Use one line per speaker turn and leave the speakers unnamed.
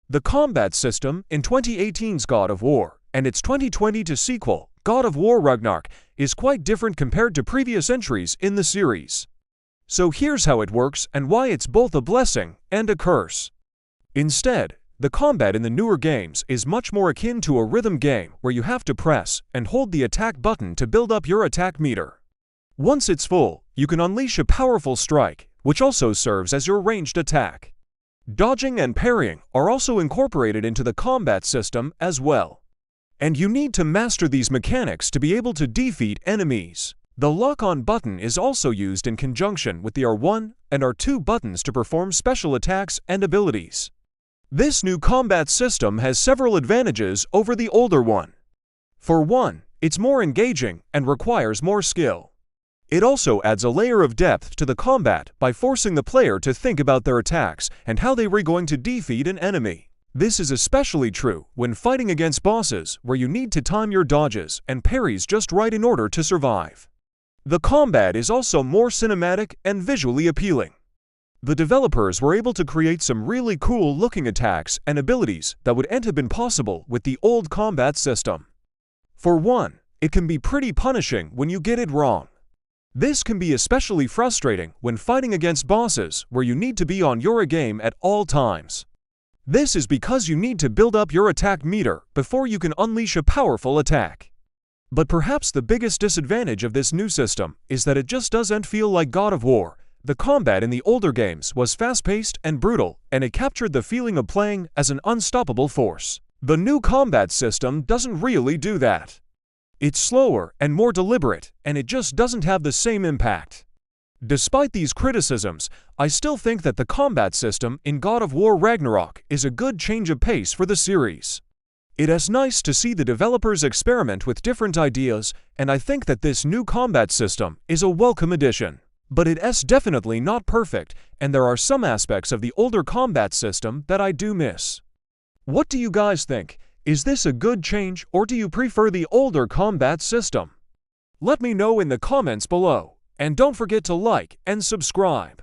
The combat system in 2018's God of War and its 2022 sequel, God of War Ragnarok, is quite different compared to previous entries in the series. So here's how it works and why it's both a blessing and a curse. Instead, the combat in the newer games is much more akin to a rhythm game where you have to press and hold the attack button to build up your attack meter. Once it's full, you can unleash a powerful strike, which also serves as your ranged attack. Dodging and parrying are also incorporated into the combat system as well. And you need to master these mechanics to be able to defeat enemies. The lock-on button is also used in conjunction with the R1 and R2 buttons to perform special attacks and abilities. This new combat system has several advantages over the older one. For one, it's more engaging and requires more skill. It also adds a layer of depth to the combat by forcing the player to think about their attacks and how they were going to defeat an enemy. This is especially true when fighting against bosses where you need to time your dodges and parries just right in order to survive. The combat is also more cinematic and visually appealing. The developers were able to create some really cool-looking attacks and abilities that wouldn't have been possible with the old combat system. For one, it can be pretty punishing when you get it wrong. This can be especially frustrating when fighting against bosses where you need to be on your A-game at all times. This is because you need to build up your attack meter before you can unleash a powerful attack. But perhaps the biggest disadvantage of this new system is that it just doesn't feel like God of War. The combat in the older games was fast-paced and brutal, and it captured the feeling of playing as an unstoppable force. The new combat system doesn't really do that. It's slower and more deliberate, and it just doesn't have the same impact. Despite these criticisms, I still think that the combat system in God of War Ragnarok is a good change of pace for the series. It is nice to see the developers experiment with different ideas, and I think that this new combat system is a welcome addition. But it is definitely not perfect, and there are some aspects of the older combat system that I do miss. What do you guys think? Is this a good change, or do you prefer the older combat system? Let me know in the comments below, and don't forget to like and subscribe.